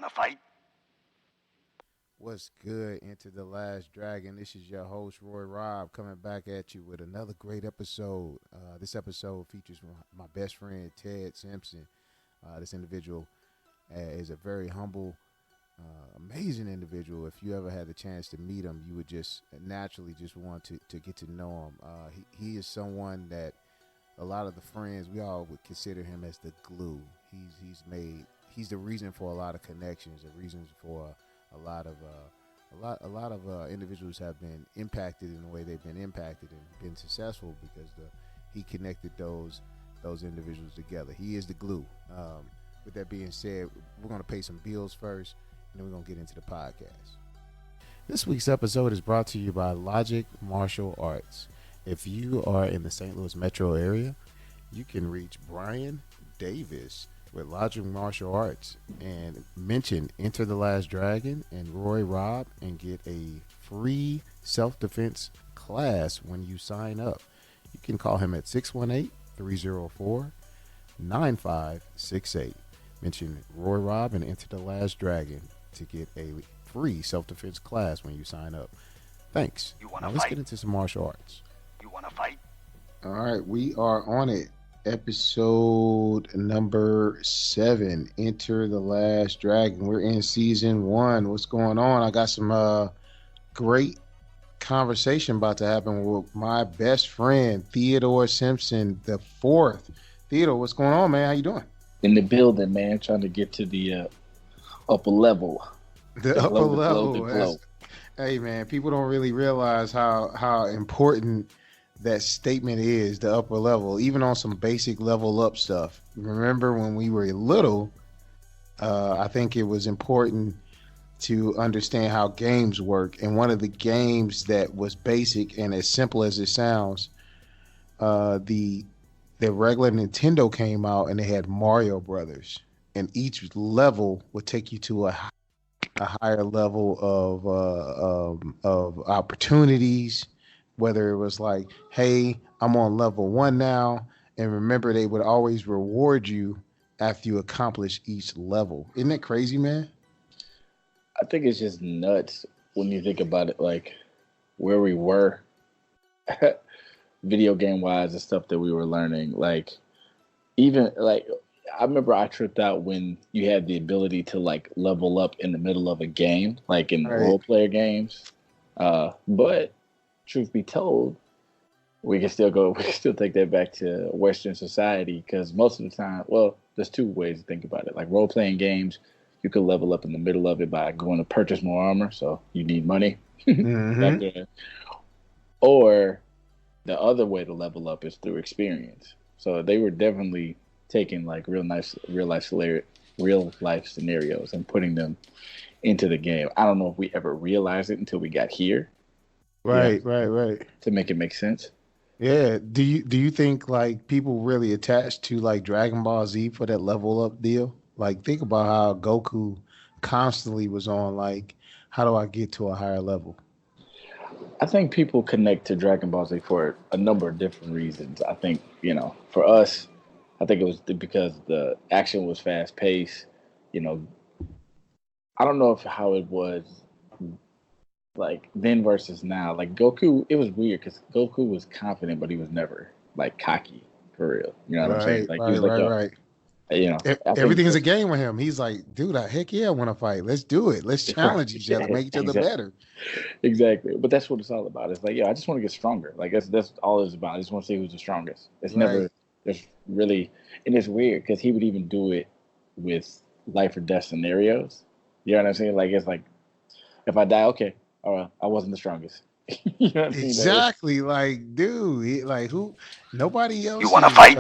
wanna fight? What's good? Enter the Last Dragon. This is your host, Roy Robb, coming back at you with another great episode. This episode features my best friend, Ted Simpson. This individual is a very humble, amazing individual. If you ever had the chance to meet him, you would just naturally just want to get to know him. He is someone that a lot of the friends, we all would consider him as the glue. He's the reason for a lot of connections, the reasons for a lot of individuals have been impacted in the way they've been impacted and been successful because he connected those individuals together. He is the glue. With that being said, we're going to pay some bills first, and then we're going to get into the podcast. This week's episode is brought to you by Logic Martial Arts. If you are in the St. Louis metro area, you can reach Brian Davis with Logic Martial Arts and mention Enter the Last Dragon and Roy Robb and get a free self-defense class when you sign up. You can call him at 618-304-9568. Mention Roy Robb and Enter the Last Dragon to get a free self-defense class when you sign up. Thanks. Now let's get into some martial arts. You wanna fight? All right, we are on it. Episode number 7, Enter the Last Dragon. We're in season 1. What's going on? I got some great conversation about to happen with my best friend, Teddy Simpson IV. Theodore, what's going on, man? How you doing? In the building, man. Trying to get to the upper level. The upper level. Hey, man, people don't really realize how important that statement is, the upper level, even on some basic level up stuff. Remember when we were little, I think it was important to understand how games work. And one of the games that was basic and as simple as it sounds, the regular Nintendo came out and they had Mario Brothers, and each level would take you to a higher level of opportunities. Whether it was like, hey, I'm on level 1 now. And remember, they would always reward you after you accomplish each level. Isn't that crazy, man? I think it's just nuts when you think about it, like where we were video game wise and stuff that we were learning. Like, even like, I remember I tripped out when you had the ability to like level up in the middle of a game, like in role player games. But truth be told, we can still take that back to Western society, because most of the time, well, there's two ways to think about it. Like role-playing games, you could level up in the middle of it by going to purchase more armor, so you need money. Mm-hmm. Or the other way to level up is through experience. So they were definitely taking like real life scenarios and putting them into the game. I don't know if we ever realized it until we got here. Right. To make it make sense. Yeah. Do you think like people really attached to like Dragon Ball Z for that level up deal? Like, think about how Goku constantly was on like, how do I get to a higher level? I think people connect to Dragon Ball Z for a number of different reasons. I think, for us, I think it was because the action was fast paced. I don't know how it was like then versus now. Like Goku, it was weird because Goku was confident, but he was never like cocky for real. You know what I'm saying? Like he was like, right. Everything is a game with him. He's like, dude, heck yeah, I want to fight. Let's do it. Let's challenge each other, make each other better. Exactly. But that's what it's all about. It's like, I just want to get stronger. Like that's all it's about. I just want to see who's the strongest. It's never. There's really, and it's weird because he would even do it with life or death scenarios. You know what I'm saying? Like it's like, if I die, okay. All right, I wasn't the strongest. You know what I mean? Exactly. Like, dude, who? Nobody else. You want to fight?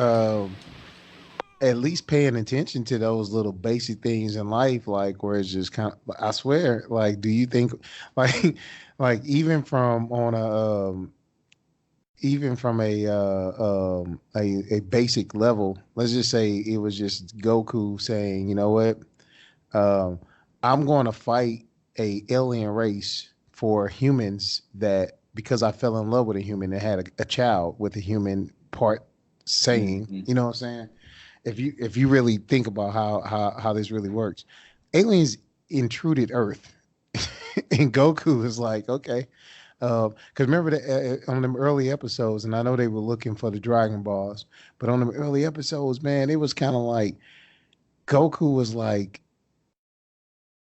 At least paying attention to those little basic things in life, like where it's just kind of. I swear, like, do you think, like even from a basic level, let's just say it was just Goku saying, you know what, I'm going to fight a alien race for humans that because I fell in love with a human that had a child with a human part saying, you know what I'm saying? If you really think about how this really works, aliens intruded Earth, and Goku was like, okay, because remember that on them early episodes, and I know they were looking for the Dragon Balls, but on them early episodes, man, it was kind of like Goku was like,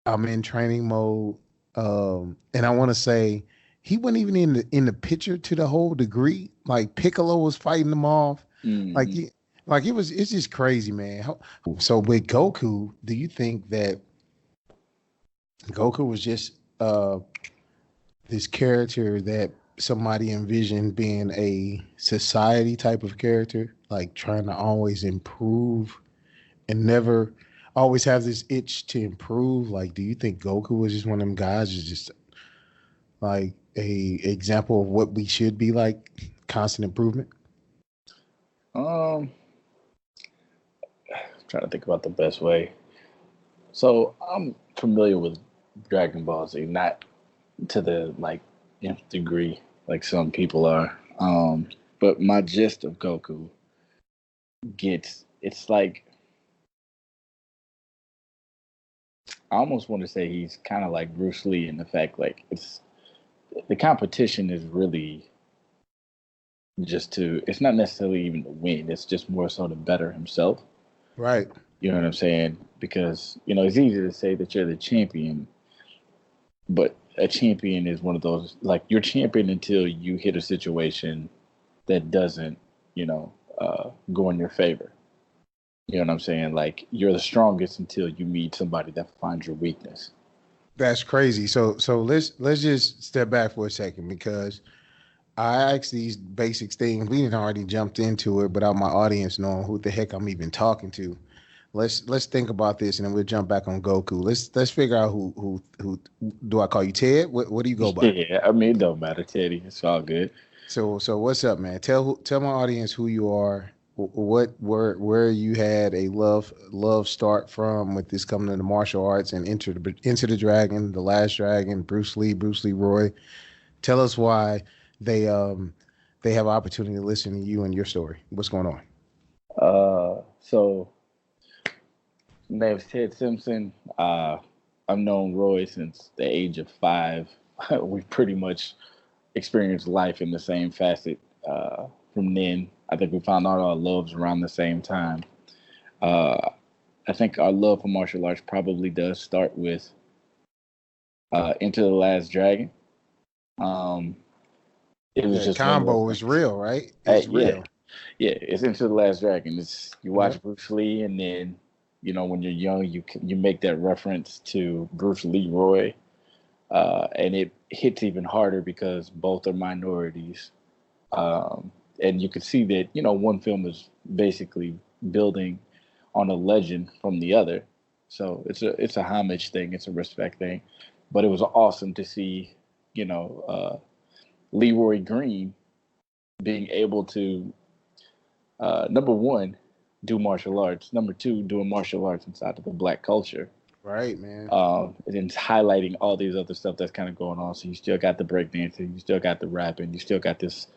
I'm in training mode, and I want to say he wasn't even in the picture to the whole degree. Like Piccolo was fighting them off, like Mm-hmm. he, like it's just crazy, man. So with Goku, do you think that Goku was just this character that somebody envisioned being a society type of character, like trying to always improve and never always have this itch to improve? Like, do you think Goku was just one of them guys who's just like a example of what we should be like, constant improvement? Um, trying to think about the best way. So I'm familiar with Dragon Ball Z, not to the like nth degree like some people are. But my gist of Goku gets it's like I almost want to say he's kind of like Bruce Lee in the fact like it's the competition is really just to it's not necessarily even to win, it's just more so to better himself. Right. You know what I'm saying? Because, it's easy to say that you're the champion, but a champion is one of those like you're champion until you hit a situation that doesn't, go in your favor. You know what I'm saying? Like you're the strongest until you meet somebody that finds your weakness. That's crazy. So let's just step back for a second because I asked these basic things. We didn't already jumped into it, but out my audience knowing who the heck I'm even talking to. Let's think about this, and then we'll jump back on Goku. Let's figure out who do I call you Ted? What do you go by? Yeah, I mean, it don't matter, Teddy. It's all good. So what's up, man? Tell my audience who you are. What where you had a love start from with this coming into martial arts and into the Dragon, the Last Dragon, Bruce LeRoy. Tell us why they um they have opportunity to listen to you and your story. What's going on? So my name's Ted Simpson. I've known Roy since the age of 5. We've pretty much experienced life in the same facet. From then, I think we found out our loves around the same time. Uh, I think our love for martial arts probably does start with Into the Last Dragon. Um, it was That just one of those combo is things. real, right? It's Yeah, real. yeah, it's Into the Last Dragon. It's you Yeah. watch Bruce Lee, and then when you're young, you make that reference to Bruce LeRoy, and it hits even harder because both are minorities, and you can see that one film is basically building on a legend from the other, so it's a homage thing, it's a respect thing, but it was awesome to see Leroy Green being able to number one, do martial arts. Number two, doing martial arts inside of the black culture. Right, man. And then highlighting all these other stuff that's kind of going on. So you still got the breakdancing, you still got the rapping, you still got this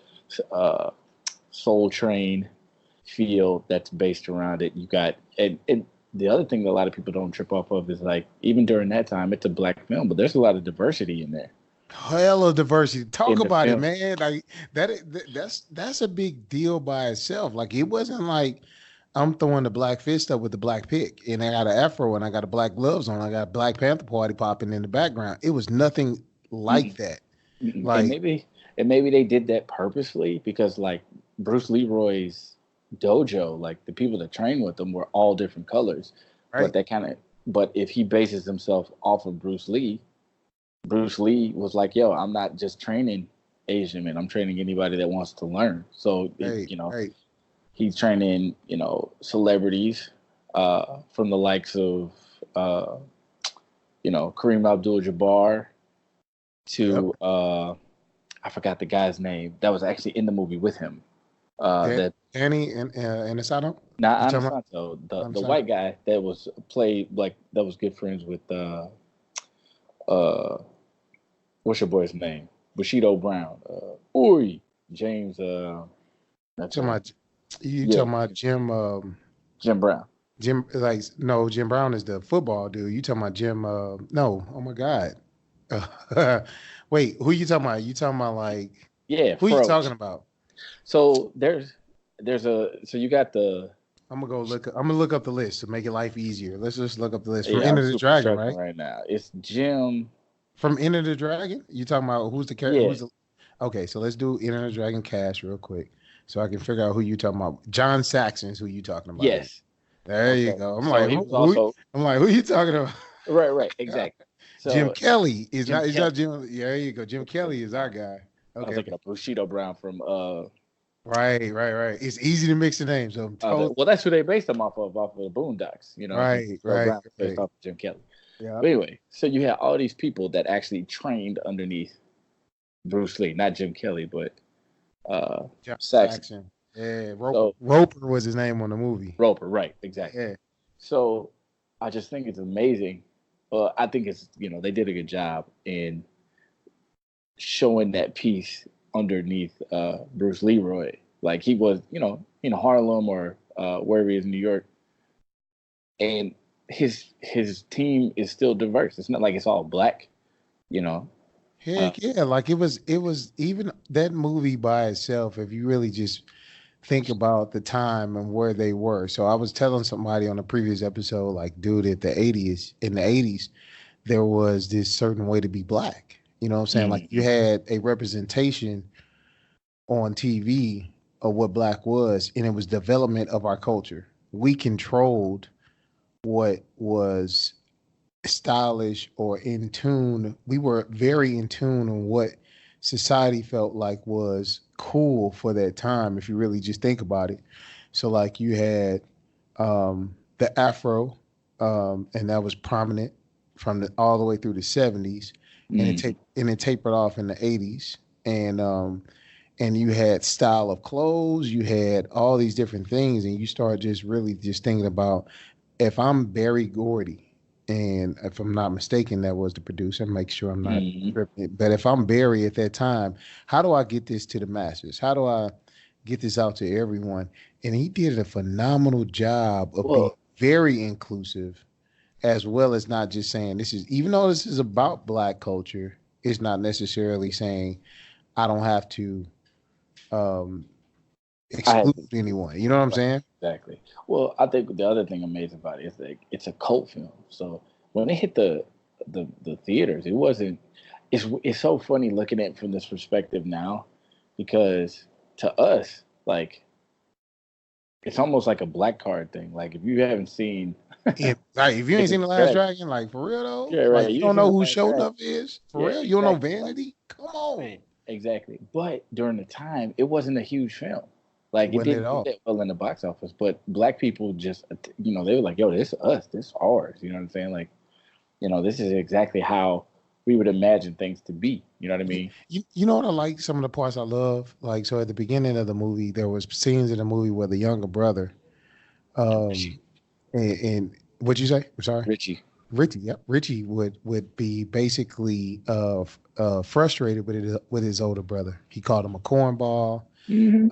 uh, Soul Train feel that's based around it. You got and the other thing that a lot of people don't trip off of is like even during that time, it's a black film, but there's a lot of diversity in there Hell of diversity. Talk in the about it, film. man. Like that's a big deal by itself. Like it wasn't like I'm throwing the black fist up with the black pick, and I got an afro and I got a black gloves on. I got Black Panther party popping in the background. It was nothing like Mm-mm, that. mm-mm. Like And maybe they did that purposely because like Bruce Leroy's dojo, like the people that train with him were all different colors. But right, that kind of but if he bases himself off of Bruce Lee, Bruce Lee was like, "Yo, I'm not just training Asian men. I'm training anybody that wants to learn." So right, right. he's training celebrities from the likes of uh, Kareem Abdul-Jabbar Yep. to I forgot the guy's name that was actually in the movie with him. Dan, That Danny and Asano. not You talking about Anasanto, the Asano? white guy that was played like that was good friends with uh what's your boy's name? Bushido Brown. Oi, James. That's Talking right. about you Yeah, talking about Jim Jim Brown. Jim, like, no, Jim Brown is the football dude. You talking about Jim? No, oh my God. Wait, who you talking about? You talking about like Yeah, who you talking Froach. about? So so you got the I'm gonna go look. I'm gonna look up the list to make your life easier. Let's just look up the list from yeah, I'm Enter the super Dragon, struggling right? right now. It's Jim. From Enter the Dragon. You talking about who's the character? Yeah. Who's the? Okay, so let's do Enter the Dragon cast real quick, so I can figure out who you talking about. John Saxon's who you talking about. Then Yes. there you Okay. go. I'm So like he was who? also I'm like who you talking about? right, exactly. Jim So Kelly is Jim not. Is Kelly. not Jim. Yeah, there you go. Jim Okay. Kelly is our guy. I was Okay, thinking okay. of Bushido Brown from Right. It's easy to mix the names. So I'm totally well, that's who they based him off of the Boondocks. You know, right, Bushido right, Brown was based right. off of Jim Kelly. Yeah. But anyway, so you had all these people that actually trained underneath Bruce Lee, not Jim Kelly, but John Saxon. Saxon. Yeah, Roper. So Roper was his name on the movie. Roper, right? Exactly. Yeah. So I just think it's amazing. I think it's they did a good job in showing that piece underneath Bruce LeRoy. Like he was, in Harlem or wherever he is in New York, and his team is still diverse. It's not like it's all black, you know. Uh, Heck yeah. Like it was even that movie by itself, if you really just think about the time and where they were. So I was telling somebody on a previous episode, like, dude, in the 80s, there was this certain way to be black. You know what I'm saying? Like you mm, had a representation on TV of what black was, and it was development of our culture. We controlled what was stylish or in tune. We were very in tune on what society felt like was cool for that time, if you really just think about it. So, like, you had the Afro, and that was prominent from all the way through the 70s, and mm. it tapered off in the 80s, and you had style of clothes, you had all these different things, and you start just really just thinking about, if I'm Barry Gordy, and if I'm not mistaken, that was the producer. Make sure I'm not Mm. tripping. But if I'm Barry at that time, how do I get this to the masses? How do I get this out to everyone? And he did a phenomenal job of being Well, very inclusive, as well as not just saying this is, even though this is about black culture, it's not necessarily saying I don't have to um, I had exclude anyone. You know what I'm right, saying? exactly. Well, I think the other thing amazing about it is that it's a cult film. So when it hit the theaters, it wasn't. It's so funny looking at it from this perspective now, because to us, like it's almost like a black card thing. Like if you haven't seen And like, if you ain't Enter seen the The Last Dragon, Dragon, like for real though, yeah, like right. you You ain't don't seen know the who Last Show Dragon, Enough is for yeah, real. You don't know exactly. Vanity. Come on, Right, exactly. But during the time, it wasn't a huge film. it Like it wasn't at didn't do all. that well in the box office. But black people just, they were like, "Yo, this is us. This is ours." You know what I'm saying? Like, this is exactly how we would imagine things to be. You know what I You, mean? you know what I like? Some of the parts I love, like, so at the beginning of the movie, there was scenes in the movie where the younger brother, um, Richie, and what'd you say? I'm sorry. Richie. Richie, yep. Richie would be basically frustrated with his older brother. He called him a cornball. Hmm.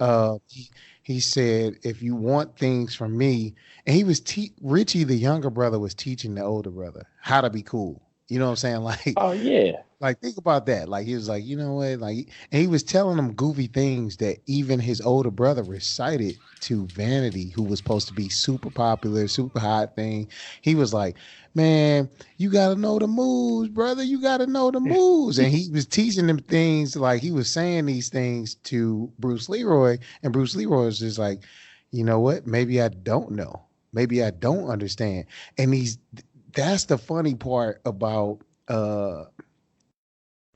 He said, if you want things from me, and he was Richie, the younger brother, was teaching the older brother how to be cool. You know what I'm saying? Oh yeah. Like think about that. Like he was like, you know what? Like, and he was telling him goofy things that even his older brother recited to Vanity, who was supposed to be super popular, super hot thing. He was like, man, you got to know the moves, brother. You got to know the moves. And he was teaching them things, like he was saying these things to Bruce LeRoy. And Bruce LeRoy was just like, you know what? Maybe I don't know. Maybe I don't understand. And that's the funny part about,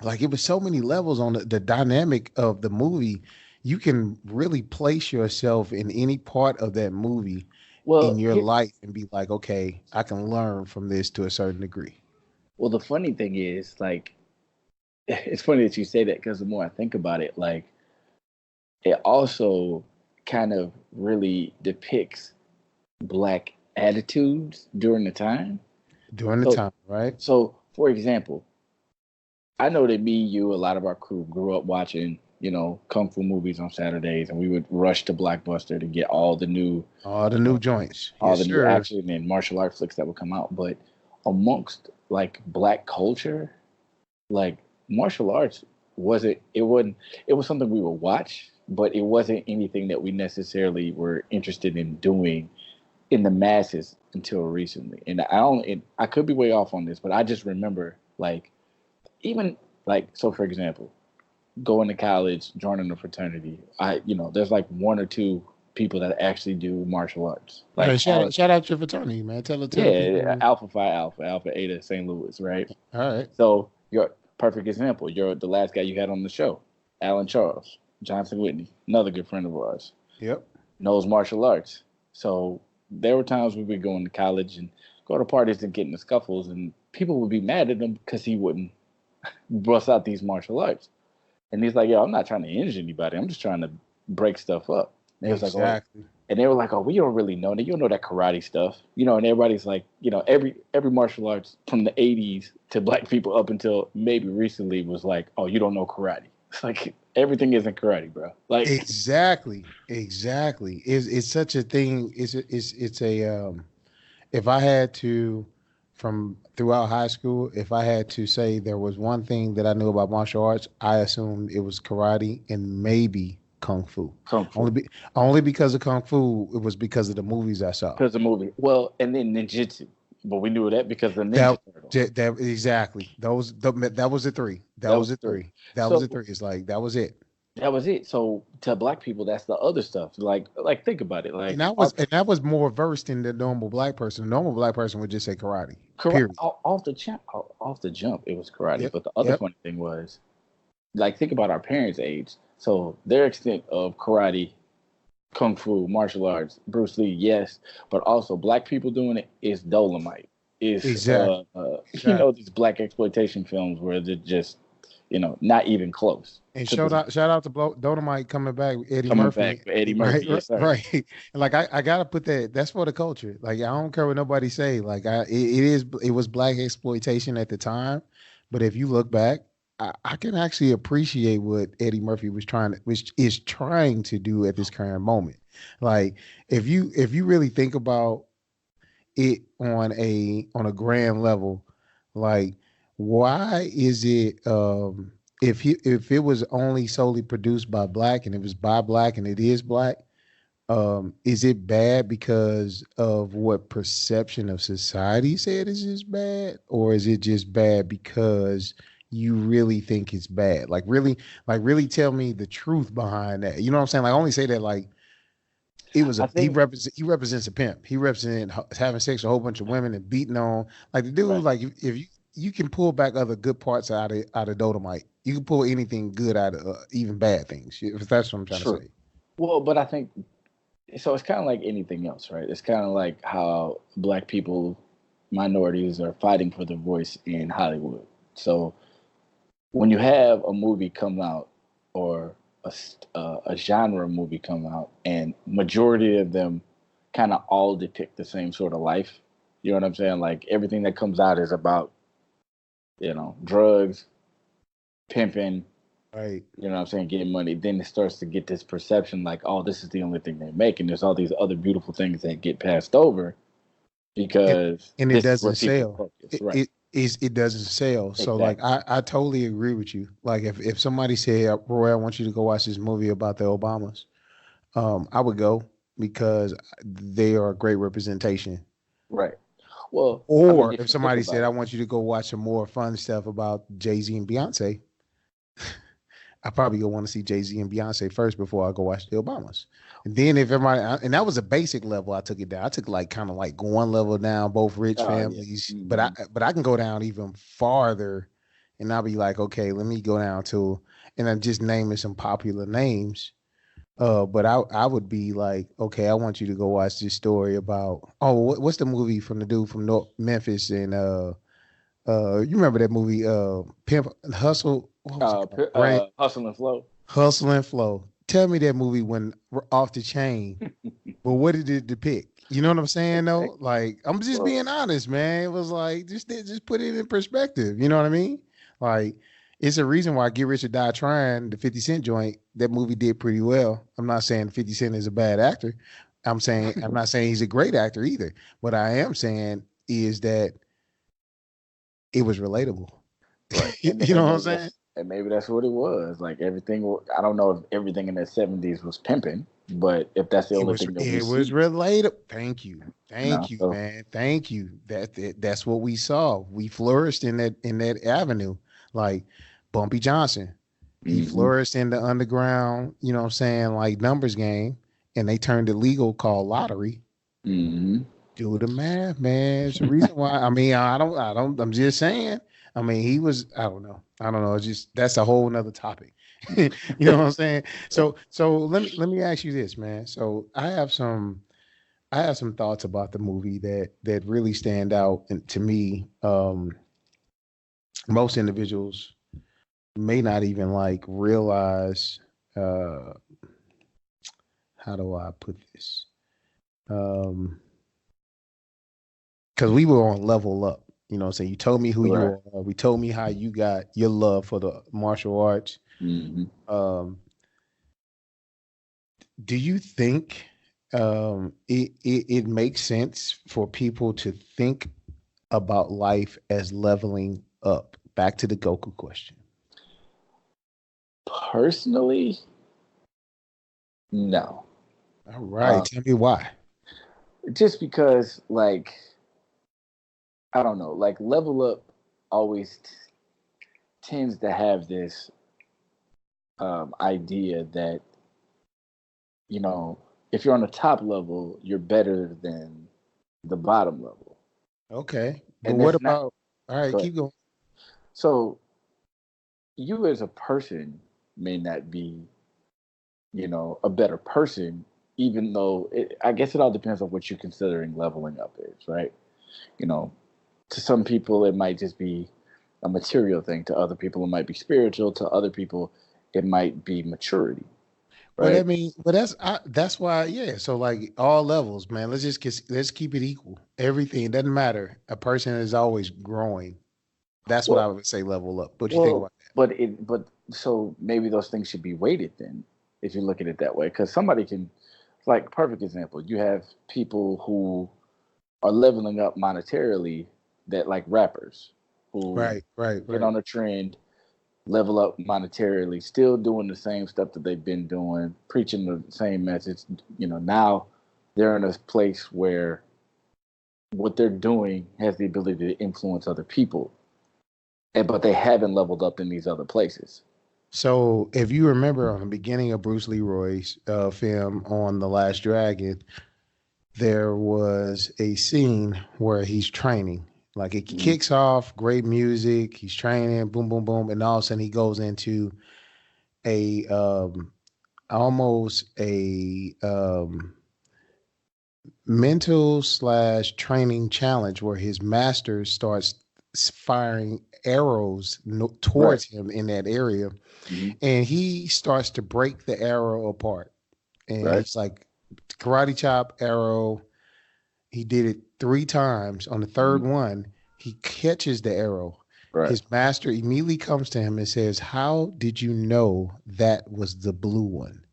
like, it was so many levels on the dynamic of the movie. You can really place yourself in any part of that movie in Well, your life and be like, okay, I can learn from this to a certain degree. the funny thing is, like, it's funny that you say that because the more I think about it, like, it also kind of really depicts black attitudes during the time. During the So, time, right? for example, I know that me, you, a lot of our crew grew up watching, kung fu movies on Saturdays, and we would rush to Blockbuster to get all the you new know, joints. all Yes, the new sir. action and martial art flicks that would come out. But amongst like black culture, like martial arts it was something we would watch, but it wasn't anything that we necessarily were interested in doing in the masses until recently. And I could be way off on this, but I just remember like even like so for example, going to college, joining a fraternity, there's like one or two people that actually do martial arts. All right, Like Alan, shout out your fraternity, man. Tell the yeah, people. Alpha Phi Alpha, Alpha Eta St. Louis, right? All right. So you're perfect example. You're the last guy you had on the show, Alan Charles, Johnson Whitney, another good friend of ours, Yep. knows martial arts. So there were times we would go into college and go to parties and get in the scuffles, and people would be mad at him because he wouldn't bust out these martial arts. And he's like, "Yo, I'm not trying to injure anybody. I'm just trying to break stuff up." And he was like, "Oh," Exactly. and they were like, "Oh, we don't really know that. You don't know that karate stuff, you know." And everybody's like, every martial arts from the '80s to black people up until maybe recently was like, "Oh, you don't know karate." It's like everything isn't karate, bro. Like, Exactly. It's such a thing. It's a if I had to, from throughout high school, if I had to say there was one thing that I knew about martial arts, I assumed it was karate and maybe kung fu. kung fu. Only because of kung fu, it was because of the movies I saw. Because the movie. Well, and then ninjutsu, but we knew that because of the Ninja That Turtles. that exactly. That was the three. That That was was the three. three. That was So the three. It's like that was it. that was it. So to black people, that's the other stuff. Like think about it. Like And I was more versed than the normal black person. The normal black person would just say karate. correct Period. off the jump, it was karate. Yep. But the other Yep. funny thing was, like, think about our parents' age. So their extent of karate, kung fu, martial arts, Bruce Lee, yes, but also black people doing it is Dolomite. Is Exactly. Exactly. these black exploitation films where they're just not even close And to this shout out to Dolomite coming back, Eddie coming back Murphy. for Eddie Right, Murphy. Yes, sir. right. And like I gotta put that. That's for the culture. Like I don't care what nobody say. Like it was black exploitation at the time, but if you look back, I can actually appreciate what Eddie Murphy which is trying to do at this current moment. Like if you really think about it on a grand level, like why is it if it was only solely produced by black and it was by black and it is black, is it bad because of what perception of society said is just bad, or is it just bad because you really think it's bad? Like really tell me the truth behind that. You know what I'm saying? Like I only say that like I think he represents a pimp. He represents having sex with a whole bunch of women and beating on like the dude. right. Like if you can pull back other good parts out of Dolomite, you can pull anything good out of even bad things. If that's what I'm trying to True. say. Well, but I think so. It's kind of like anything else, right? It's kind of like how black people, minorities, are fighting for their voice in Hollywood. So when you have a movie come out or a genre movie come out, and majority of them kind of all depict the same sort of life, you know what I'm saying? Like everything that comes out is about drugs, pimping, Right. you know what I'm saying, getting money. Then it starts to get this perception like, oh, this is the only thing they make, and there's all these other beautiful things that get passed over And, because and it this is where doesn't people sell. focus, right? It doesn't sell. So like Exactly. I totally agree with you. Like if somebody said, Roy, I want you to go watch this movie about the Obamas, I would go because they are a great representation. Right. Well, I mean, Or if if you think somebody said, about I it, want you to go watch some more fun stuff about Jay-Z and Beyonce, I probably go want to see Jay-Z and Beyonce first before I go watch the Obamas. And then if everybody, and that was a basic level, I took it down. I took like kind of like one level down, both rich oh yeah, families, hmm but I can go down even farther, and I'll be like, okay, let me go down to, and I'm just naming some popular names. But I would be like, okay, I want you to go watch this story about what's the movie from the dude from Memphis and you remember that movie Pimp Hustle, what was it called? Grand Hustle and Flow. Hustle and Flow. Tell me that movie when off the chain, but what did it depict? You know what I'm saying though? Exactly. Like I'm just Well, being honest, man. It was like just put it in perspective. You know what I mean? Like It's a reason why Get Rich or Die Trying, the 50 Cent joint, that movie did pretty well. I'm not saying 50 Cent is a bad actor. I'm not saying he's a great actor either. What I am saying is that it was relatable. Right. You know what I'm saying? And maybe that's what it was. Like everything. I don't know if everything in the '70s was pimping, but if that's the only thing that we It was see, relatable. Thank you. you know. Thank you, So man. Thank you. That's what we saw. We flourished in that avenue. Like Bumpy Johnson. He hmm flourished in the underground, you know what I'm saying, like numbers game, and they turned it legal called lottery. hmm Do the math, man. It's the reason why. I mean, I'm just saying. I mean, he was, I don't know. It's just, that's a whole nother topic. You know what I'm saying? So let me ask you this, man. So I have some thoughts about the movie that really stand out to me. Most individuals may not even like realize, uh, how do I put this? Um, because we were on level up. You know what I'm saying? You told me who right. you are. We told me how you got your love for the martial arts. hmm Um, do you think it makes sense for people to think about life as leveling up? Back to the Goku question. Personally, no. All right, Um, tell me why. just because, like, I don't know, like level up always tends to have this idea that you know, if you're on the top level, you're better than the bottom level. Okay, but And what that's not about? All right, good. keep going. So you as a person may not be, a better person, even though I guess it all depends on what you're considering leveling up is, right? You know, to some people it might just be a material thing. To other people it might be spiritual. To other people it might be maturity, But I right? mean, but that's why, yeah. So like all levels, man. Let's keep it equal. Everything, it doesn't matter. A person is always growing. That's what I Well, would say. Level up. What you think Well, about but so maybe those things should be weighted then, if you look at it that way, because somebody can, like, perfect example. You have people who are leveling up monetarily, that like rappers that? who Right, right, get right. on a trend, level up monetarily, still doing the same stuff that they've been doing, preaching the same message. Now they're in a place where what they're doing has the ability to influence other people, but they haven't leveled up in these other places. So if you remember on the beginning of Bruce LeRoy's film on The Last Dragon, there was a scene where he's training. Like it Mhm. kicks off, great music. He's training, boom, boom, boom, and all of a sudden he goes into a almost a mental slash training challenge where his master starts firing arrows Right. towards him in that area, hmm and he starts to break the arrow apart, and Right. he's like karate chop arrow. He did it 3 times. On the third hmm one he catches the arrow. Right. His master immediately comes to him and says, how did you know that was the blue one?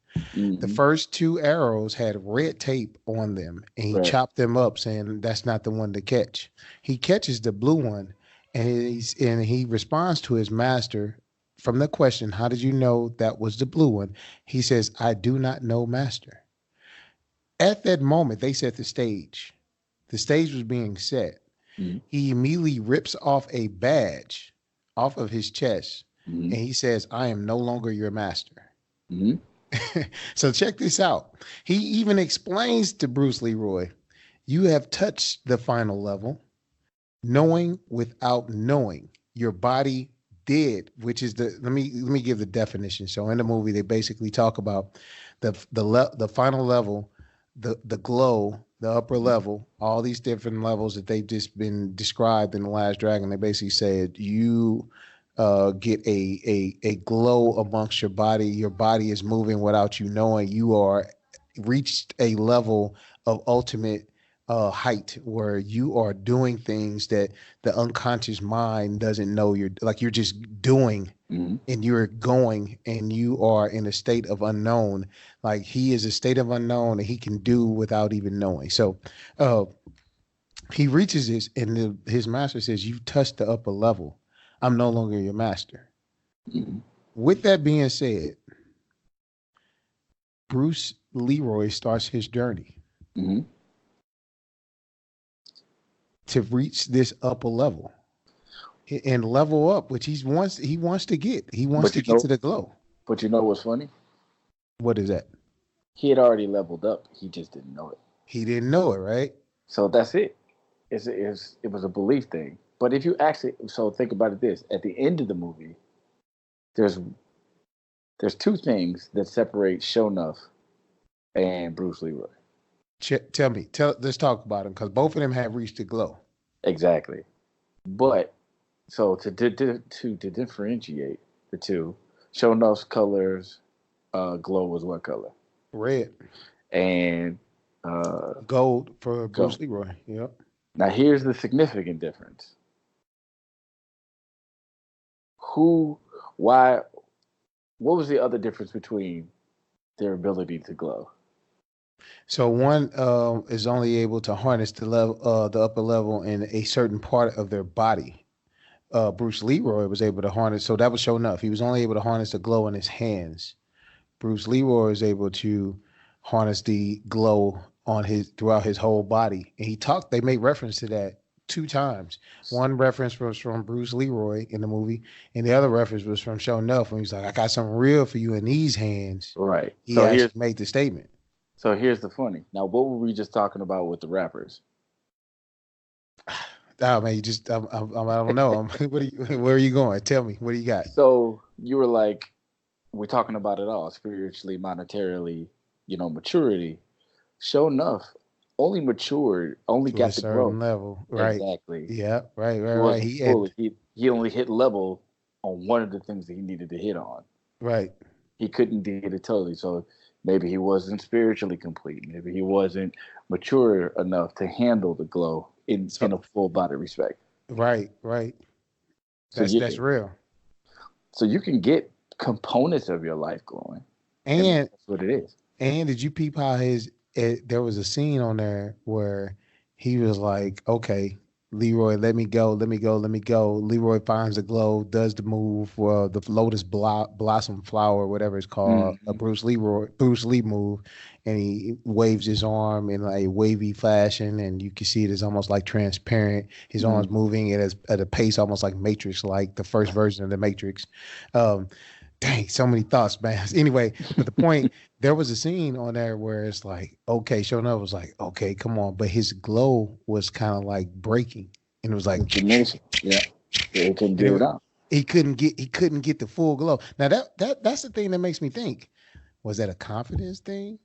The hmm first 2 arrows had red tape on them, and he Right. chopped them up, saying that's not the one to catch. He catches the blue one, and he responds to his master from the question, "How did you know that was the blue one?" He says, "I do not know, master." At that moment, they set the stage. The stage was being set. hmm He immediately rips off a badge off of his chest, hmm and he says, "I am no longer your master." hmm So check this out. He even explains to Bruce Leroy, you have touched the final level, knowing without knowing. Your body did, which is the let me give the definition. So in the movie, they basically talk about the final level, the glow, the upper level, all these different levels that they've just been described in the Last Dragon. They basically said you get a glow amongst your body. Your body is moving without you knowing. You are reached a level of ultimate height where you are doing things that the unconscious mind doesn't know you're just doing, and you're going and you are in a state of unknown. Like he is a state of unknown and he can do without even knowing. So uh he reaches this and his master says, "You touched the upper level. I'm no longer your master." Mm-hmm. With that being said, Bruce LeRoy starts his journey Mm-hmm. to reach this upper level and level up, which he wants to get. He wants But to get to the glow. But you know what's funny? What is that? He had already leveled up. He just didn't know it. He didn't know it, right? So that's it. It was a belief thing. But if you actually, so think about it this: at the end of the movie, there's two things that separate Shonuff and Bruce LeRoy. Let's talk about them because both of them have reached the glow. Exactly. But so to differentiate the two, Shonuff's colors glow was what color? Red. And Gold for Bruce gold. LeRoy. Yep. Now here's the significant difference. Why, what was the other difference between their ability to glow? So one is only able to harness the upper level in a certain part of their body. Bruce LeRoy was able to harness, so that was show enough. He was only able to harness the glow in his hands. Bruce LeRoy was able to harness the glow on throughout his whole body. And they made reference to that 2 times. One reference was from Bruce LeRoy in the movie, and the other reference was from Show Enough when he's like, "I got something real for you in these hands." Right. He actually made the statement. So here's the funny. Now, what were we just talking about with the rappers? Oh man, I don't know. Where are you going? Tell me, what do you got? So you were like, we're talking about it all, spiritually, monetarily, maturity. Show enough, only matured, only got the growth level, right? Exactly. Yeah, right. He only hit level on one of the things that he needed to hit on. Right. He couldn't get it totally. So maybe he wasn't spiritually complete. Maybe he wasn't mature enough to handle the glow in a full body respect. Right. That's real. So you can get components of your life glowing, and that's what it is. And did you peep how there was a scene on there where he was like, "Okay, LeRoy, let me go. LeRoy finds the glow, does the move, the lotus blossom flower, whatever it's called, a Bruce Lee move, and he waves his arm in a wavy fashion, and you can see it is almost like transparent. His arms moving at a pace almost like Matrix, like the first version of the Matrix. Dang, so many thoughts, man. Anyway, but the point, there was a scene on there where it's like, okay, showing up was like, okay, come on. But his glow was kind of like breaking. And it was like, yeah. He couldn't get it out. He couldn't get the full glow. Now that's the thing that makes me think, was that a confidence thing?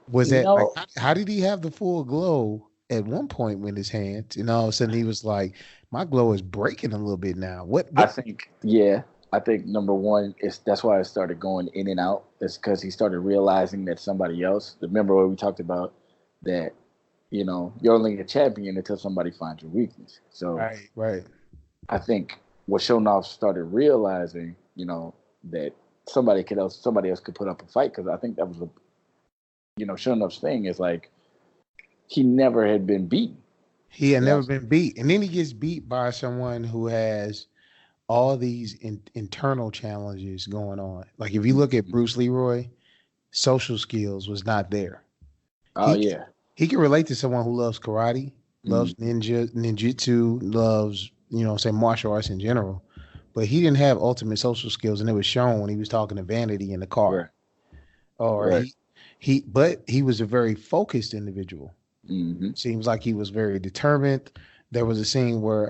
Was that like, how did he have the full glow at one point with his hands? And all of a sudden he was like, my glow is breaking a little bit now. What? I think number one is that's why it started going in and out. It's because he started realizing that somebody else. Remember what we talked about, that you're only a champion until somebody finds your weakness. So right. I think what Shonoff started realizing, that somebody else could put up a fight, because I think that was Shonoff's thing is like he never had been beaten. He had never been beat, and then he gets beat by someone who has all these internal challenges going on. Like if you look at Bruce LeRoy, social skills was not there. He can relate to someone who loves karate, loves ninjutsu, loves, say martial arts in general, but he didn't have ultimate social skills, and it was shown when he was talking to Vanity in the car. But he was a very focused individual. Seems like he was very determined. There was a scene where,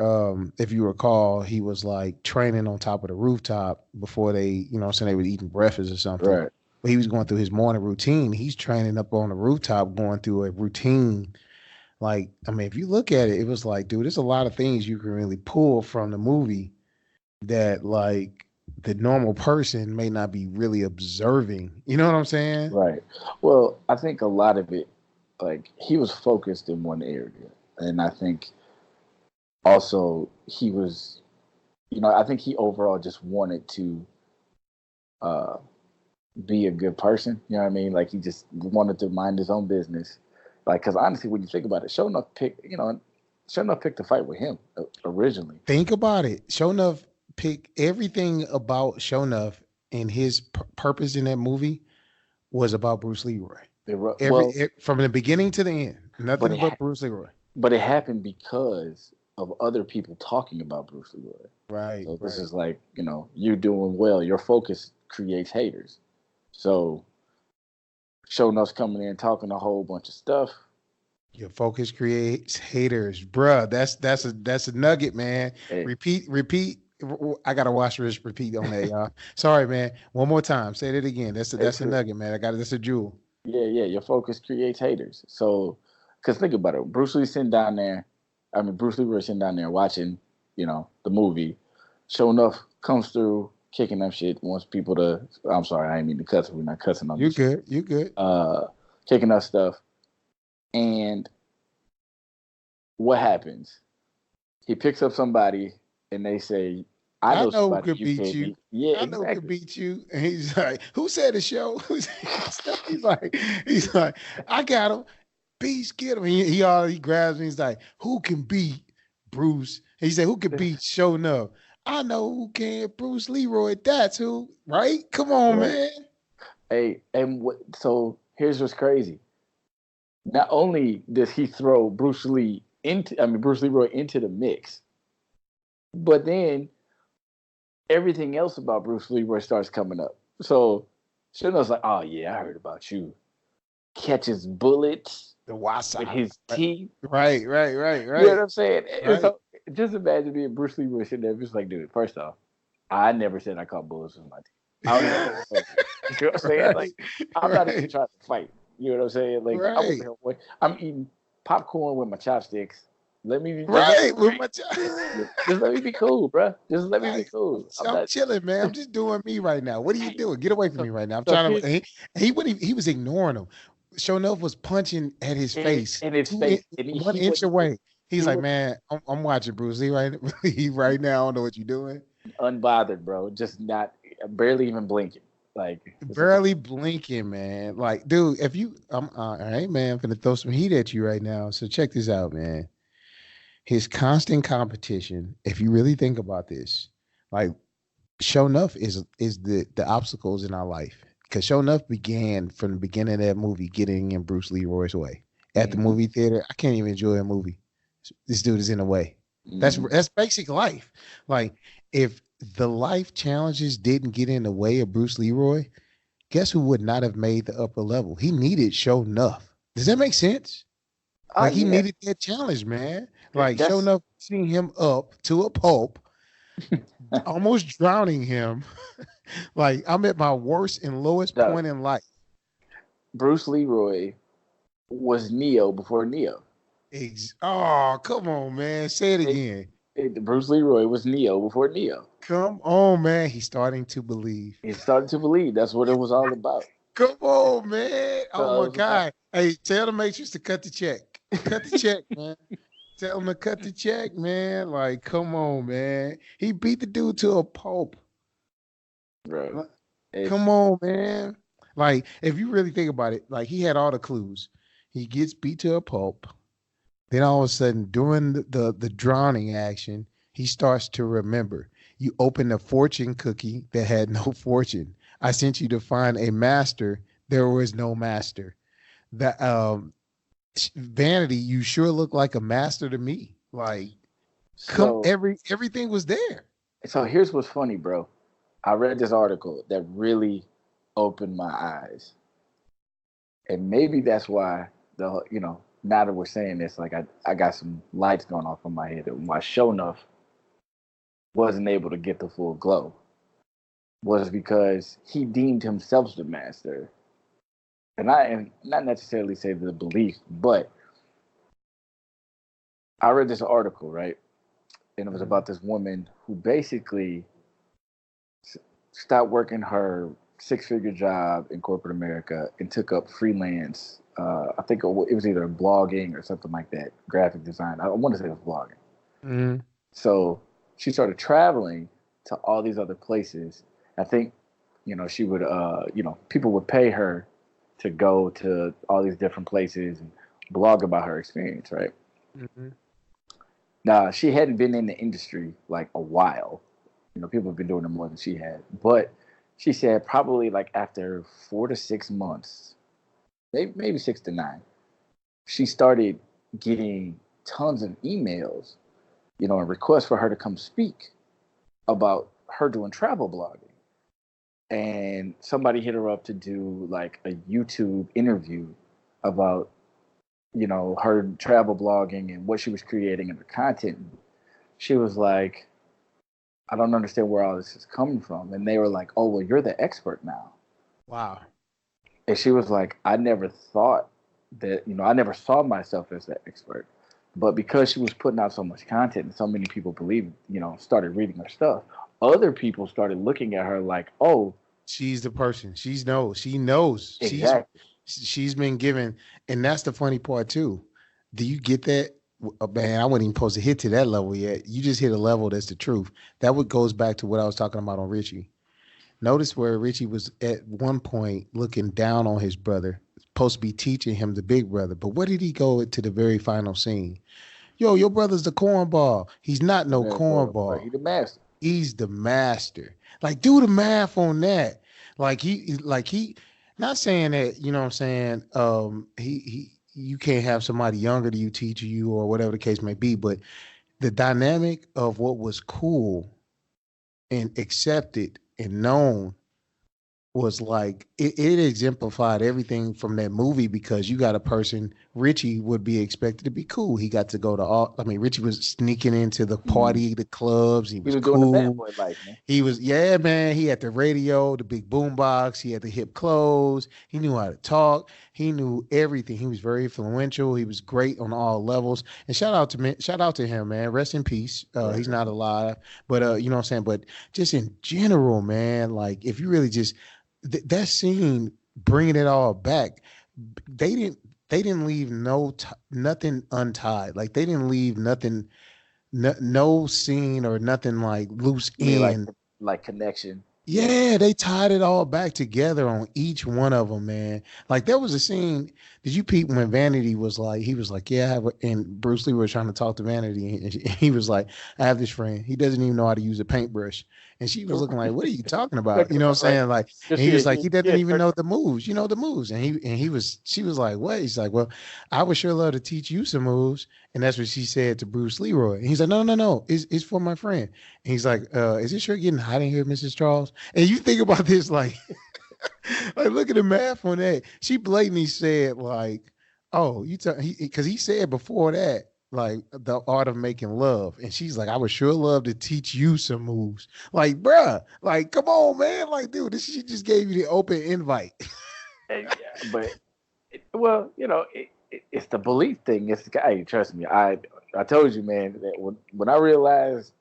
if you recall, he was like training on top of the rooftop before they, saying they were eating breakfast or something. Right. But he was going through his morning routine. He's training up on the rooftop, going through a routine. Like, I mean, if you look at it, it was like, dude, there's a lot of things you can really pull from the movie that, like, the normal person may not be really observing. You know what I'm saying? Right. Well, I think a lot of it, like he was focused in one area, and I think also he was, I think he overall just wanted to uh, be a good person. You know what I mean? Like he just wanted to mind his own business. Like, because honestly, when you think about it, Sho'nuff picked a fight with him originally. Think about it. Sho'nuff picked everything about Sho'nuff and his purpose in that movie was about Bruce LeRoy. From the beginning to the end, nothing but Bruce LeRoy. But it happened because of other people talking about Bruce LeRoy. Right. So this is like, you're doing well. Your focus creates haters. So Sho'nuff's coming in talking a whole bunch of stuff. Your focus creates haters, bruh. That's a nugget, man. Hey. Repeat. I gotta watch this repeat on that, y'all. Sorry, man. One more time. Say it again. That's a nugget, man. That's a jewel. Yeah. Your focus creates haters. So, because think about it, Bruce Leroy sitting down there watching, the movie. Sho'nuff comes through, kicking up shit, wants people to. I'm sorry, I didn't mean to cuss. We're not cussing on this. You good. Kicking up stuff. And what happens? He picks up somebody, and they say, "I know who could beat you." Yeah, I know who could beat you. And he's like, "Who said the show?" he's like, "I got him. Beast, get him." He grabs me. He's like, "Who can beat Bruce?" And he said, "Who can beat Sho'nuff?" I know who can. Bruce LeRoy. That's who. Right? Come on, man. Hey, and so here's what's crazy. Not only does he throw Bruce LeRoy into the mix, but then everything else about Bruce LeRoy starts coming up. So Sho'nuff's like, "Oh yeah, I heard about you." Catches bullets with his teeth. Right. You know what I'm saying? Right. So just imagine being Bruce LeRoy sitting there, just like, dude, first off, I never said I caught bullets with my teeth. I don't even know. You know what I'm saying? Like, I'm not even trying to fight. You know what I'm saying? Like, I'm eating popcorn with my chopsticks. Let me be with my chopsticks. Just let me be cool, bro. Just let me be cool. I'm chilling, man. I'm just doing me right now. What are you doing? Get away from me right now. I'm trying to. He was ignoring him. Sho'nuff was punching at his face. In his face. 1 inch away. He's like, "Man, I'm watching Bruce Lee right now. I don't know what you're doing." Unbothered, bro. Just barely even blinking. Like barely blinking, man. Like, dude, if you, all right, man, I'm gonna throw some heat at you right now. So check this out, man. His constant competition, if you really think about this, like Sho'nuff is the obstacles in our life. Because Sho'nuff began from the beginning of that movie getting in Bruce LeRoy's way. At the movie theater, I can't even enjoy a movie. This dude is in the way. That's basic life. Like, if the life challenges didn't get in the way of Bruce LeRoy, guess who would not have made the upper level? He needed Sho'nuff. Does that make sense? Like, he needed that challenge, man. Like, Sho'nuff seeing him up to a pulp, almost drowning him. Like, I'm at my worst and lowest point in life. Bruce LeRoy was Neo before Neo. Oh, come on, man. Say it again. Bruce LeRoy was Neo before Neo. Come on, man. He's starting to believe. He's starting to believe. That's what it was all about. Come on, man. Oh, my God. Hey, tell the Matrix to cut the check. Cut the check, man. Tell him to cut the check, man. Like, come on, man. He beat the dude to a pulp. Bro. Come on, man. Like, if you really think about it, like, he had all the clues. He gets beat to a pulp. Then all of a sudden, during the drowning action, he starts to remember. You opened a fortune cookie that had no fortune. I sent you to find a master. There was no master. That vanity, you sure look like a master to me. Like, everything was there. So here's what's funny, bro. I read this article that really opened my eyes. And maybe that's why now that we're saying this, like I got some lights going off in my head. And why Sho'nuff wasn't able to get the full glow was because he deemed himself the master. And not necessarily say the belief, but I read this article, right? And it was about this woman who basically stopped working her 6-figure job in corporate America and took up freelance I think it was either blogging or something like that, graphic design. I want to say it was blogging. Mm-hmm. So she started traveling to all these other places. I think, she would, people would pay her to go to all these different places and blog about her experience, right? Mm-hmm. Now, she hadn't been in the industry like a while. People have been doing it more than she had. But she said probably like after 4 to 6 months, maybe 6 to 9, she started getting tons of emails, and requests for her to come speak about her doing travel blogging. And somebody hit her up to do like a YouTube interview about, her travel blogging and what she was creating and the content. She was like, I don't understand where all this is coming from. And they were like, oh, well, you're the expert now. Wow. And she was like, I never thought that, I never saw myself as that expert. But because she was putting out so much content and so many people believed, started reading her stuff, other people started looking at her like, oh, she's the person. She knows. exactly. She's been given, and that's the funny part too. Do you get that? Man, I wasn't even supposed to hit to that level yet. You just hit a level that's the truth. That what goes back to what I was talking about on Richie. Notice where Richie was at one point looking down on his brother, supposed to be teaching him the big brother. But where did he go to the very final scene? Yo, your brother's the cornball. He's not no cornball. He's the master. He's the master. Like, do the math on that. He, not saying that, you know what I'm saying, you can't have somebody younger than you teach you or whatever the case may be, but the dynamic of what was cool and accepted and known was like it exemplified everything from that movie, because you got a person, Richie would be expected to be cool. He got to go to all, I mean, Richie was sneaking into the party, the clubs. He was cool. Doing the bad boy life, man. He was, yeah, man. He had the radio, the big boom box. He had the hip clothes. He knew how to talk. He knew everything. He was very influential. He was great on all levels. And shout out to him, man. Rest in peace. Right. He's not alive, but you know what I'm saying? But just in general, man, like if you really just, that scene, bringing it all back, they didn't leave nothing untied. Like they didn't leave nothing, no scene or nothing like loose end. Like connection. Yeah, they tied it all back together on each one of them, man. Like there was a scene. Did you peep when Vanity was like, he was like, yeah, and Bruce Lee was trying to talk to Vanity, and he was like, I have this friend. He doesn't even know how to use a paintbrush. And she was looking like, what are you talking about? You know what I'm saying? Like, and he was like, he doesn't even know the moves. You know the moves. And she was like, what? He's like, well, I would sure love to teach you some moves. And that's what she said to Bruce LeRoy. And he's like, no. It's for my friend. And he's like, is it sure getting hot in here, Mrs. Charles? And you think about this, like, like look at the math on that. She blatantly said, like, oh, because he said before that, like the art of making love. And she's like, I would sure love to teach you some moves. Like, bruh, like, come on, man. Like, dude, she just gave you the open invite. Yeah, but, well, it's the belief thing. It's the guy. Trust me. I told you, man, that when I realized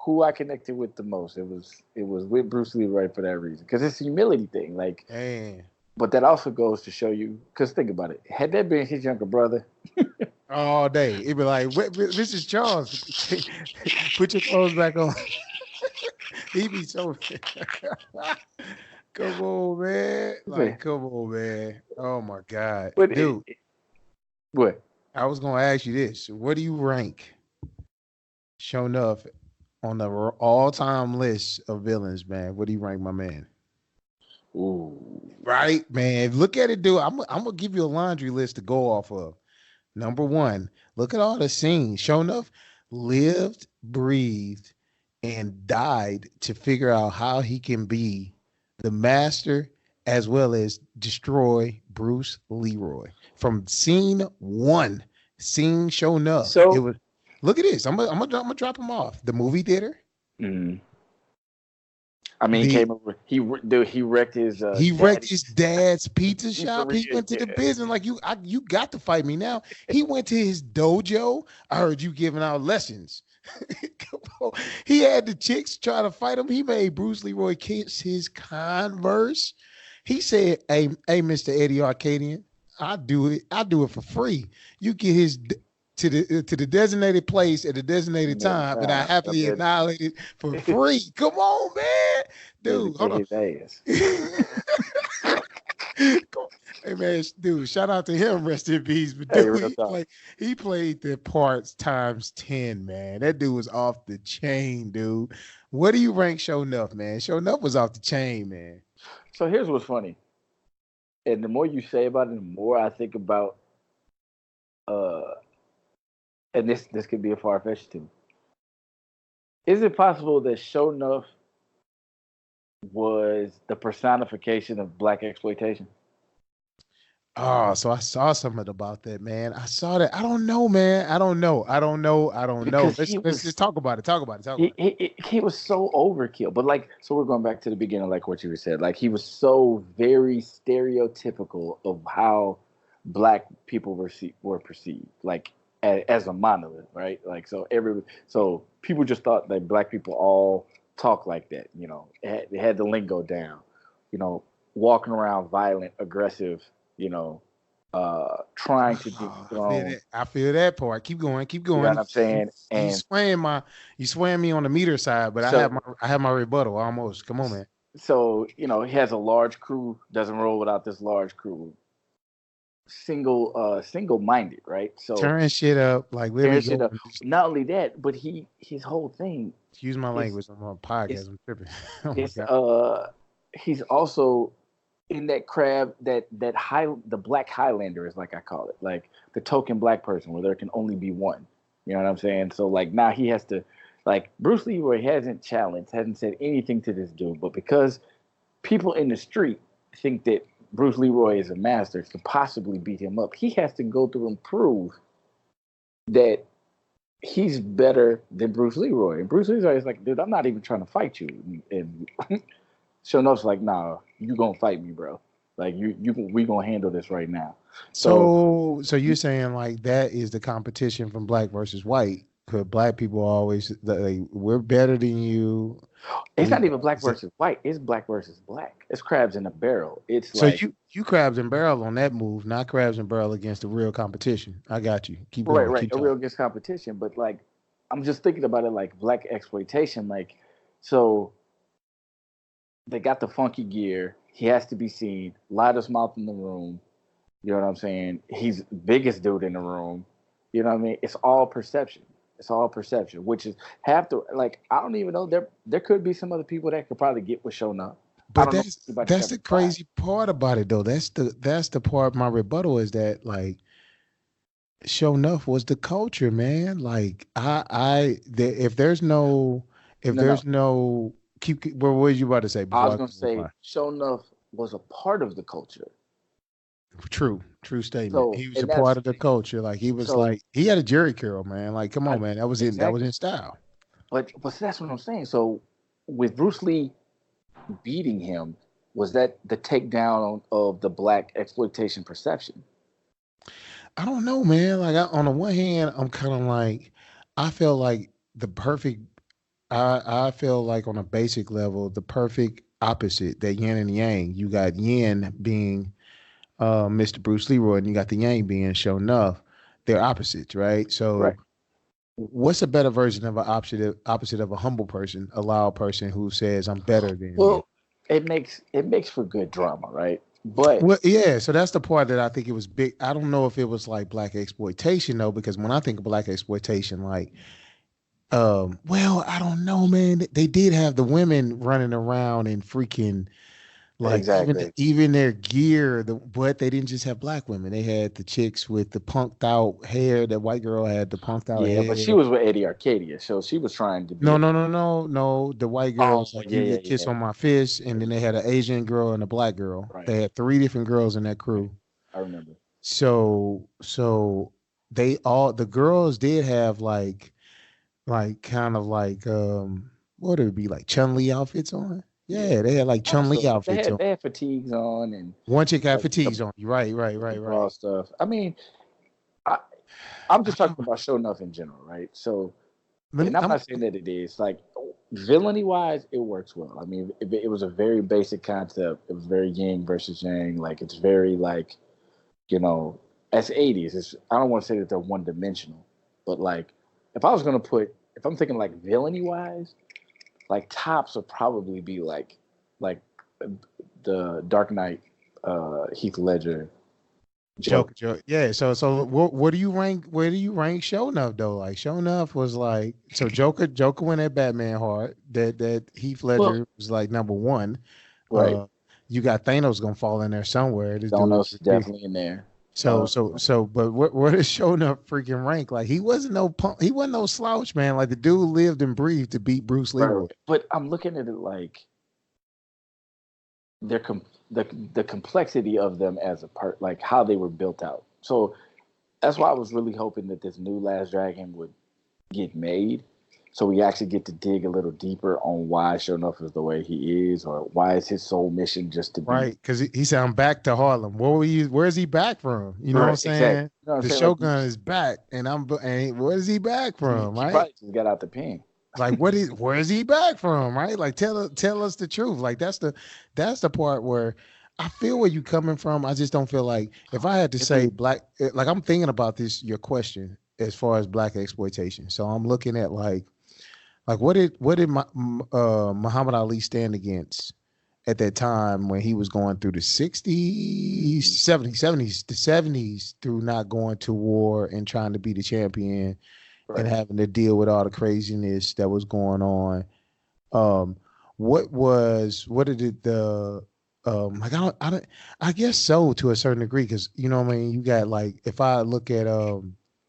who I connected with the most, it was with Bruce LeRoy for that reason. Because it's a humility thing. Like, man. But that also goes to show you, because think about it. Had that been his younger brother, all day, it'd be like, Mrs. Charles, put your clothes back on. He'd be so come on, man. Like, come on, man. Oh my God. But dude. What? I was gonna ask you this. What do you rank Show enough on the all-time list of villains, man? What do you rank my man? Ooh. Right, man. Look at it, dude. I'm gonna give you a laundry list to go off of. Number one, look at all the scenes. Show enough lived, breathed, and died to figure out how he can be the master as well as destroy Bruce LeRoy. From scene one, Show enough. So it was. Look at this. I'm gonna drop him off. The movie theater. Mm-hmm. I mean, he came over. He wrecked his. He wrecked his dad's pizza shop. He went to the business like you got to fight me now. He went to his dojo. I heard you giving out lessons. He had the chicks try to fight him. He made Bruce LeRoy kiss his Converse. He said, "Hey, Mr. Eddie Arcadian, I do it. I do it for free. You get his to the designated place at the designated time, and I I happily bet annihilate it for free. Come on, man, better dude. get Hold on. his ass. Hey man, dude, shout out to him, rest in peace. But Hey, dude, real talk. he played the parts times 10, man. That dude was off the chain, dude. What do you rank Show Enough, man? Show Enough was off the chain, man. So here's what's funny, and the more you say about it, the more I think about. Uh, and this could be a far fetched too. Is it possible that Show Enough was the personification of black exploitation? Oh, so I saw something about that, man. I saw that. I don't know, man. I don't know. I don't know. I don't know. Because he Let's was just talk about it. Talk about it. Talk he, about it. he was so overkill. But like, so we're going back to the beginning, like what you said. Like he was so very stereotypical of how black people were perceived, like as a monolith, right? Like so people just thought that black people all talk like that. You know, they had the lingo down. You know, walking around violent, aggressive. You know, trying to Oh, I feel dethrone. that. I feel that part. Keep going. Keep You know what going. I'm saying? You And swaying me on the meter side, but so I have my rebuttal almost. Come on, man. so you know he has a large crew, doesn't roll without this large crew, single minded, right? So Turn shit up, like literally there's you go know and just not only that, but his whole thing use my is language on my podcast. is I'm tripping. Oh my is god. he's also in that crab that high the black Highlander is like I call it, like the token black person where there can only be one. You know what I'm saying? So like now he has to, like Bruce LeRoy hasn't challenged, hasn't said anything to this dude, but because people in the street think that Bruce LeRoy is a master to possibly beat him up, he has to go through and prove that he's better than Bruce LeRoy. And Bruce LeRoy is like, dude, I'm not even trying to fight you. And Show Enough's like, nah, you gonna fight me, bro. Like we gonna handle this right now. So So you're saying like that is the competition from black versus white? Because black people always like we're better than you. it's We not even black is it- versus white. It's black versus black. It's crabs in a barrel. It's so like you crabs and barrel on that move, not crabs and barrel against the real competition. I got you. Keep right, going. right, Keep a real talking. against competition. But like, I'm just thinking about it like black exploitation. Like, so they got the funky gear. He has to be seen. Loudest mouth in the room. You know what I'm saying? He's biggest dude in the room. You know what I mean? It's all perception. It's all perception, which is half the like. I don't even know. There could be some other people that could probably get what's shown up. I But don't know if anybody's that's ever the tried. crazy part about it though. That's the part my rebuttal is that like show enough was the culture, man. Like if there's no No, no. what was you about to say I before was I gonna reply? say show enough was a part of the culture. True statement. So He was a and part that's of the culture. Like he was so like he had a Jerry curl, man. Like come I on, man. That was exactly. in style. But see, that's what I'm saying. So with Bruce Lee beating him, was that the takedown of the black exploitation perception? I don't know, man. Like on the one hand, I'm kind of like I feel like the perfect I feel like on a basic level, the perfect opposite, that yin and yang. You got yin being Mr. Bruce Leroy, and you got the yang being shown enough. They're opposites, right? Right. So what's a better version of an opposite of a humble person, a loud person who says I'm better than you? Well, it makes for good drama, right? But Well, yeah, so that's the part that I think it was big. I don't know if it was like black exploitation though, because when I think of black exploitation, like well, I don't know, man. They did have the women running around and freaking like exactly. even their gear, but they didn't just have black women. They had the chicks with the punked out hair. That white girl had the punked out Yeah, but she hair. was with Eddie Arcadia, so she was trying to be No, a. no, no, no, no. The white girl Oh was like, yeah, "You yeah, get kiss yeah. on my fist," and then they had an Asian girl and a black girl. Right, They had three different girls in that right. crew. I remember. So they all the girls did have like kind of like what would it be like Chun Li outfits on? Yeah, Yeah, they had like kind of Chun Li sort of. They outfits had on. they had fatigues on and One chick had like fatigues on. You right, right, the right, bra right. stuff. I mean, I, I'm I just talking don't. about show enough in general, right? So, Let me. and I'm I'm. not saying that it is like villainy wise, it works well. I mean, it was a very basic concept. It was very yin versus yang. Like it's very like you know, as 80s, I don't want to say that they're one dimensional, but like if I was gonna if I'm thinking like villainy wise, like tops would probably be like the Dark Knight, Heath Ledger Joker, joke. Joker. Yeah. So what do you rank? Where do you rank Show Enough though? Like Show Enough was like so Joker went at Batman hard. That Heath Well, Ledger was like number one. right. Uh, you got Thanos gonna fall in there somewhere. This dude. Donos is definitely in there. Uh, But what is Show Enough freaking rank? Like he wasn't no punk. He wasn't no slouch, man. Like the dude lived and breathed to beat Bruce right. LeRoy. But I'm looking at it like their the complexity of them as a part, like how they were built out. So that's why I was really hoping that this new Last Dragon would get made, so we actually get to dig a little deeper on why Shonuff is the way he is, or why is his sole mission just to be Right, because he said I'm back to Harlem. Where's he back from? You know what I'm right. Exactly. saying? You know what I'm The saying? Like Shogun is back, and where's he back from? he Right? probably just got out the pen. Like where's he back from? Right? Like tell us the truth. Like that's the part where I feel where you coming from. I just don't feel like if I had to If say we black, like I'm thinking about this your question as far as black exploitation. So I'm looking at like what did Muhammad Ali stand against at that time when he was going through the 60s, 70s, the 70s through not going to war and trying to be the champion and right, having to deal with all the craziness that was going on. Um, what did it the like I guess so to a certain degree because you know what I mean you got like if I look at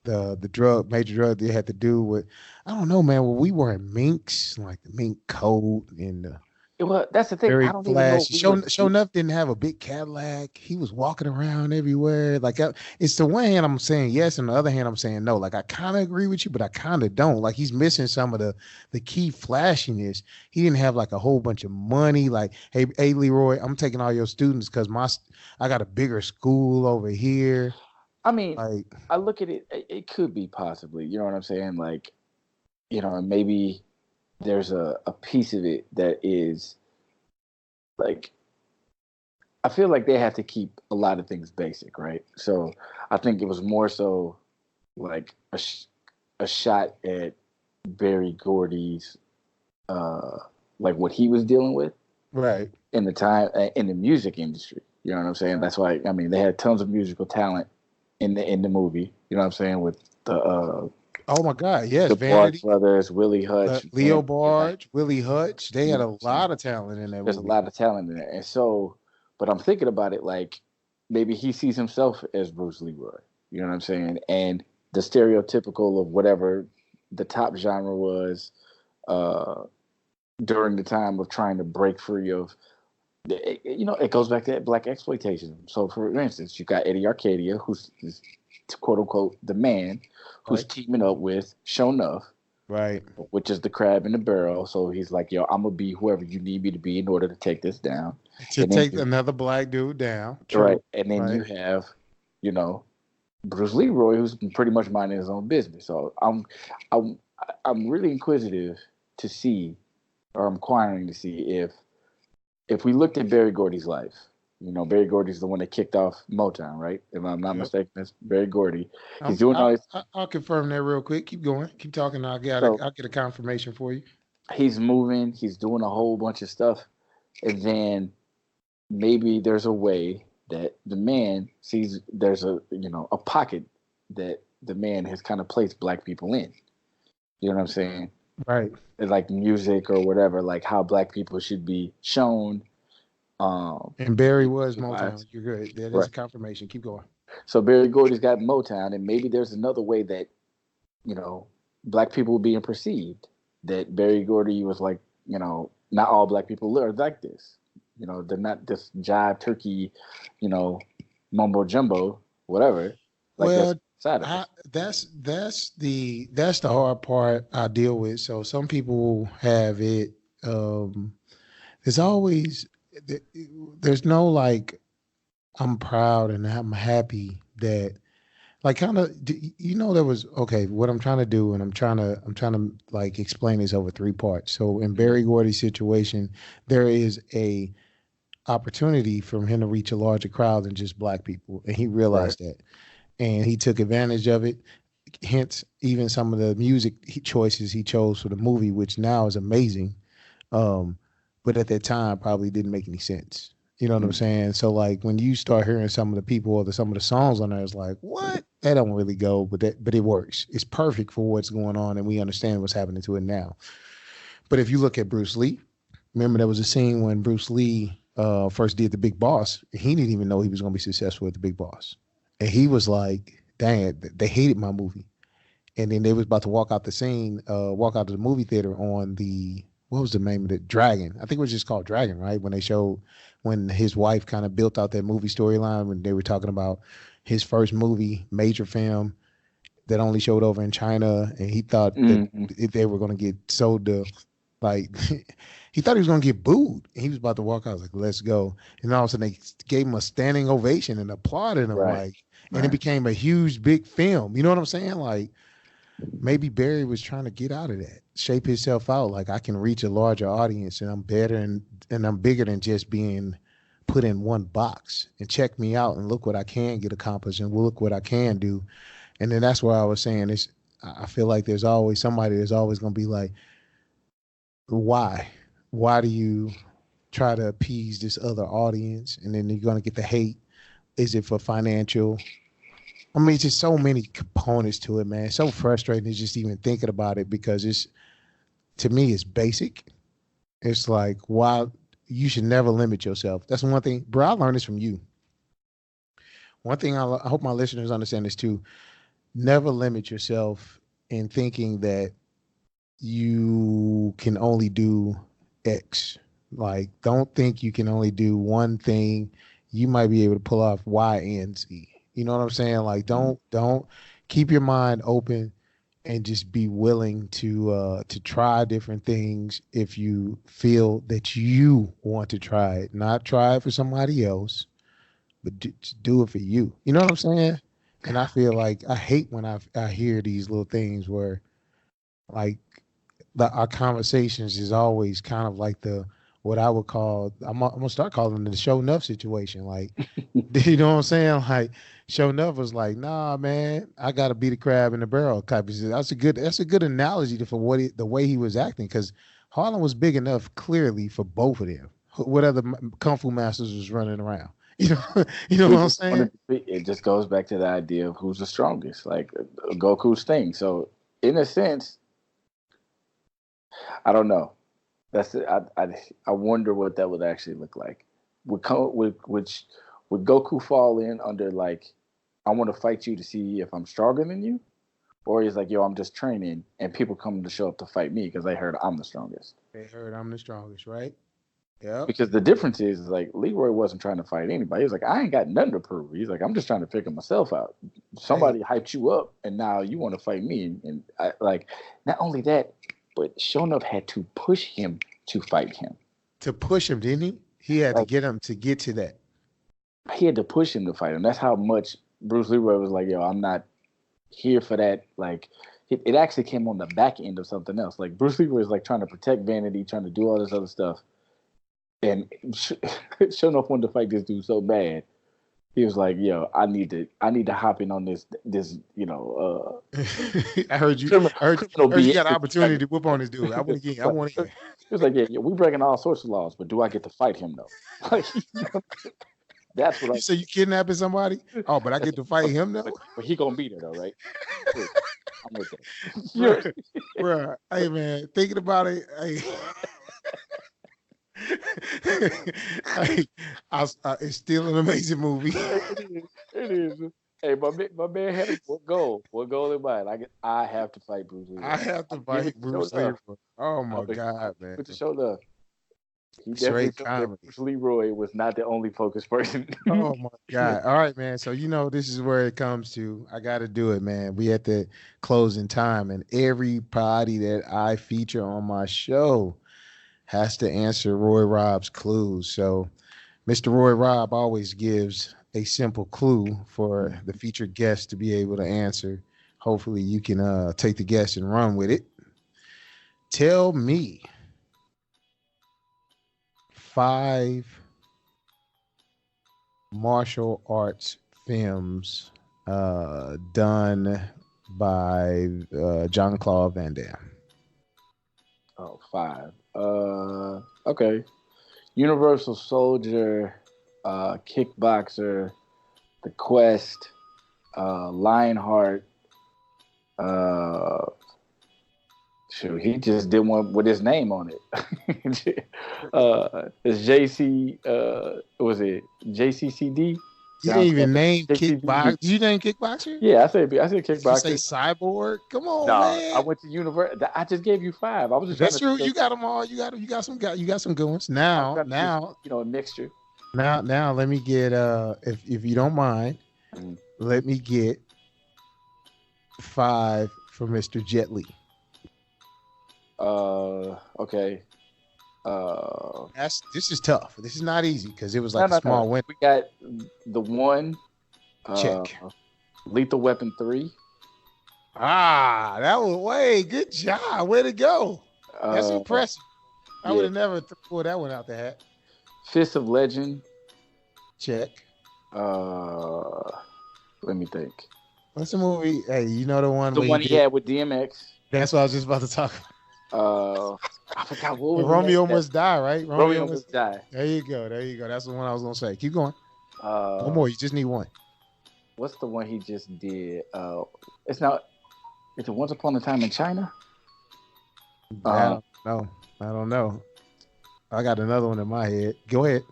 the major drug they had to do with I don't know man when we were in minks like the mink coat and the well, that's the thing. I very don't even know if flashy. we were. Show enough didn't have a big Cadillac. He was walking around everywhere. Like it's the one hand I'm saying yes, and the other hand I'm saying no. Like I kind of agree with you, but I kind of don't. Like he's missing some of the key flashiness. He didn't have like a whole bunch of money. Like hey Leroy, I'm taking all your students because I got a bigger school over here. I mean, Like I look at it. It could be possibly. You know what I'm saying? Like, maybe there's a piece of it that is like I feel like they have to keep a lot of things basic, right? So I think it was more so like a shot at Barry Gordy's like what he was dealing with right. in the time in the music industry. You know what I'm saying? That's why I mean they had tons of musical talent in the movie. You know what I'm saying with Oh my God, yes, the Barge Vanity, Brothers, Willie Hutch, Leo like Barge, Willie Hutch. They you had know what a I'm saying. lot of talent in that There's a movie. lot of talent in there, and so, but I'm thinking about it like maybe he sees himself as Bruce LeRoy. You know what I'm saying? And the stereotypical of whatever the top genre was uh, during the time of trying to break free of it goes back to that black exploitation. So, for instance, you got Eddie Arcadia, who's quote unquote the man, who's Right. teaming up with Shonuff, Right. which is the crab in the barrel. So he's like, "Yo, I'm gonna be whoever you need me to be in order to take this down." To And then take another black dude down. right, True. and then Right. you have, you know, Bruce Leroy, who's pretty much minding his own business. So I'm, I'm really inquisitive to see, or I'm inquiring to see if we looked at Barry Gordy's life, Barry Gordy's the one that kicked off Motown, right? If I'm not Yep. mistaken, that's Barry Gordy. He's doing all this. I'll confirm that real quick. Keep going. Keep talking. So I'll get a confirmation for you. he's moving. He's doing a whole bunch of stuff, and then maybe there's a way that the man sees there's a pocket that the man has kind of placed black people in. You know what I'm saying? Right. Like music or whatever, like how black people should be shown. And Barry was Wise. Motown. You're good. That is Right. a confirmation. Keep going. So Barry Gordy's got Motown, and maybe there's another way that black people were being perceived. That Barry Gordy was like, not all black people are like this. They're not this jive turkey, mumbo jumbo, whatever. Like Well, that's side of it. that's the hard part I deal with. So some people have it. There's always there's no like I'm proud and I'm happy that like kind of there was okay what I'm trying to do and I'm trying to like explain this over three parts. So in Barry Gordy's situation there is opportunity for him to reach a larger crowd than just black people, and he Right. realized that, and he took advantage of it. Hence, even some of the music choices he chose for the movie, which now is amazing, but at that time probably didn't make any sense. You know what I'm Mm. saying? So like when you start hearing some of the people or some of the songs on there, it's like, what? That don't really go, but it works. It's perfect for what's going on, and we understand what's happening to it now. But if you look at Bruce Lee, remember there was a scene when Bruce Lee first did the Big Boss. He didn't even know he was going to be successful at the Big Boss, and he was like, "Dang, they hated my movie." And then they was about to walk out the scene, walk out of the movie theater on the what was the name of it? Dragon. I think it was just called Dragon, right? When they showed when his wife kind of built out that movie storyline when they were talking about his first movie, major film that only showed over in China, and he thought that Mm-hmm. if they were going to get sold to like he thought he was going to get booed. And he was about to walk out. I was like, let's go. And all of a sudden they gave him a standing ovation and applauded him Right. like, and it Right. became a huge big film. You know what I'm saying? Like maybe Barry was trying to get out of that, shape himself out. Like I can reach a larger audience, and I'm better and I'm bigger than just being put in one box. And check me out, and look what I can get accomplished, and look what I can do. And then that's where I was saying is, I feel like there's always somebody that's always going to be like, why? Why do you try to appease this other audience? And then you're going to get the hate. Is it for financial? I mean, it's just so many components to it, man. It's so frustrating just even thinking about it because it's to me it's basic. It's like why you should never limit yourself. That's one thing, bro. I learned this from you. One thing I hope my listeners understand this too. Never limit yourself in thinking that you can only do X. Like, don't think you can only do one thing. You might be able to pull off Y and Z. You know what I'm saying? Like, Mm. don't keep your mind open and just be willing to try different things if you feel that you want to try it. Not try it for somebody else, but do it for you. You know what I'm saying? And I feel like I hate when I hear these little things where like our conversations is always kind of like the what I would call I'm gonna start calling it the show enough situation. Like, you know what I'm saying? Like, show enough was like, nah, man, I gotta be the crab in the barrel type of shit. That's a good analogy for the way he was acting because Harlem was big enough clearly for both of them. What other kung fu masters was running around? You know, you know We what I'm just saying? wanted to be, it just goes back to the idea of who's the strongest, like Goku's thing. So in a sense, I don't know. That's it. I wonder what that would actually look like. Would Goku fall in under like I want to fight you to see if I'm stronger than you, or he's like yo I'm just training and people come to show up to fight me because they heard I'm the strongest. They heard I'm the strongest, right? Yep. Because the difference is like Leroy wasn't trying to fight anybody. He was like I ain't got nothing to prove. He's like I'm just trying to figure myself out. Hey, Somebody hyped you up and now you want to fight me and I like not only that, but Shonuff had to push him to fight him. to push him, didn't he? He had to Like get him to get to that. he had to push him to fight him. That's how much Bruce Leroy was like, yo, I'm not here for that. Like it actually came on the back end of something else. Like Bruce Leroy is like trying to protect Vanity, trying to do all this other stuff. And Shonuff wanted to fight this dude so bad. He was like, "Yo, I need to hop in on this, I heard you. criminal, criminal I heard you BS got an opportunity situation." to whoop on this dude. I want to get. I Like, want he to. was like, yeah, we breaking all sorts of laws, but do I get to fight him though? Like, that's what You say you kidnapping somebody? Oh, but I get to fight him though, but he gonna be there though, right? Cool. I'm with that. bro. Bro, hey man, thinking about it, hey, hey, it's still an amazing movie. It is. It is. Hey, my man had one goal. One goal in mind. I have to fight Bruce I Leroy. have to I'm giving fight it to show Bruce Lee. love. Oh I'm my gonna god, man! put the show love. He definitely Straight showed that comedy. Bruce Leroy was not the only focused person. Oh my God. All right, man. So this is where it comes to. I gotta do it, man. We at the closing time, and everybody that I feature on my show has to answer Roy Rob's clues. So Mr. Roy Rob always gives a simple clue for the featured guest to be able to answer. Hopefully you can take the guess and run with it. Tell me five martial arts films done by Jean-Claude Van Damme. Oh, 5. Okay. Universal Soldier, Kickboxer, The Quest, Lionheart. Shoot, he just did one with his name on it. It's JC. Was it JCCD? You didn't even name JCVD. Kickboxer. Did you name Kickboxer? Yeah, I said Did you say Kickboxer. Cyborg? Come on, No, man. I went to university. I just gave you 5. I was just That's trying true. to. You got them all. You got some good ones. Now, a mixture. now, let me get if you don't mind, let me get 5 for Mr. Jet Li. Okay. This is tough. This is not easy because it was like a small win. We got the one. Check. Lethal Weapon 3. That was way good job. Way to go. That's impressive. I would have never pulled that one out the hat. Fist of Legend. Check. Let me think. What's the movie? Hey, you know the one? The one he had with DMX. That's what I was just about to talk about. I forgot what was Romeo Must Die, right? Romeo Must Die. There you go. That's the one I was gonna say. Keep going. One more. You just need one. What's the one he just did? It's not. Is it Once Upon a Time in China? I don't know. I got another one in my head. Go ahead.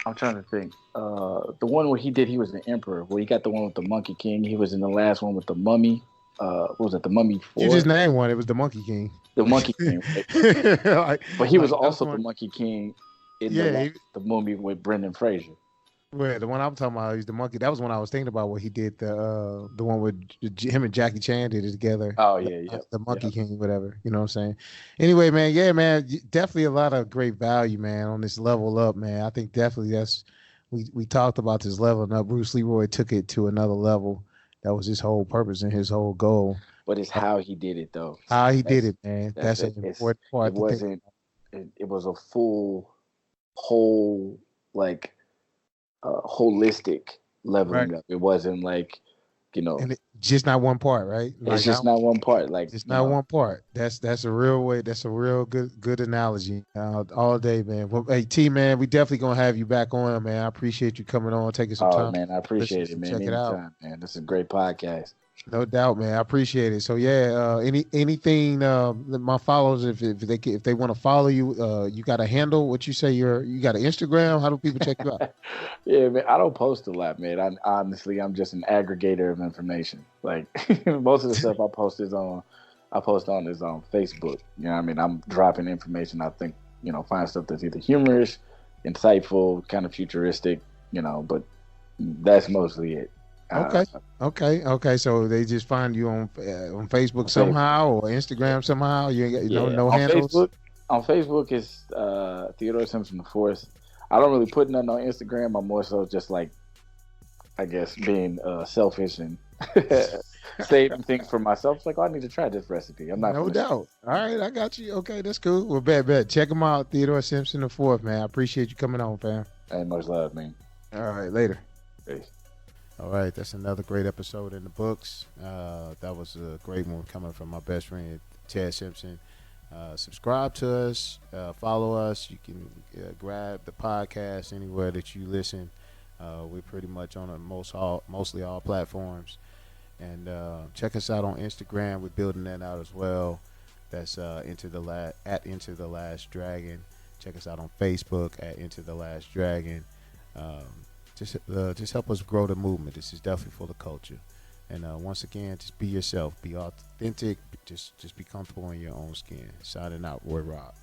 I'm trying to think. The one where he was the emperor. Where he got the one with the Monkey King. He was in the last one with the Mummy. What was it? The Mummy 4? You just named one. It was the Monkey King. The Monkey King. Right? But he was also the Monkey King in the Mummy with Brendan Fraser. Well, the one I'm talking about is the monkey. That was one I was thinking about where he did the one with him and Jackie Chan did it together. Oh yeah. The Monkey King, whatever. You know what I'm saying? Anyway, man, definitely a lot of great value, man, on this level up, man. I think definitely we talked about this leveling up. Bruce LeRoy took it to another level. That was his whole purpose and his whole goal. But it's how he did it, though. How he did it, man. That's an important part. It was a whole holistic leveling up. It wasn't like, and just not one part, right? It's just not one part. Like it's not one part. That's a real way. That's a real good analogy. All day, man. Well, hey T, man, we definitely gonna have you back on, man. I appreciate you coming on, taking some time. Oh man, I appreciate it, man. Check it out, man. This is a great podcast. No doubt, man. I appreciate it. So anything my followers, if they want to follow you, you got a handle. What you say? You got an Instagram? How do people check you out? Yeah, man. I don't post a lot, man. I'm just an aggregator of information. Like most of the stuff I post on Facebook. You know what I mean? I'm dropping information. I think find stuff that's either humorous, insightful, kind of futuristic. But that's mostly it. Okay. So they just find you on Facebook somehow or Instagram somehow. No handles. On Facebook is Theodore Simpson IV. I don't really put nothing on Instagram. I'm more so just like, I guess, being selfish and saving things for myself. It's like, I need to try this recipe. I'm not. No doubt. All right, I got you. Okay, that's cool. Well, bet. Check him out, Theodore Simpson IV, man. I appreciate you coming on, fam. Hey, much love, man. All right, later. Peace. All right, that's another great episode in the books. That was a great one coming from my best friend, Ted Simpson. Subscribe to us, follow us. You can grab the podcast anywhere that you listen. We're pretty much on mostly all platforms. And check us out on Instagram. We're building that out as well. That's Into the Last Dragon. Check us out on Facebook at Into the Last Dragon. Just help us grow the movement. This is definitely for the culture. And once again, just be yourself, be authentic, just be comfortable in your own skin. Signing out, Roy Rob.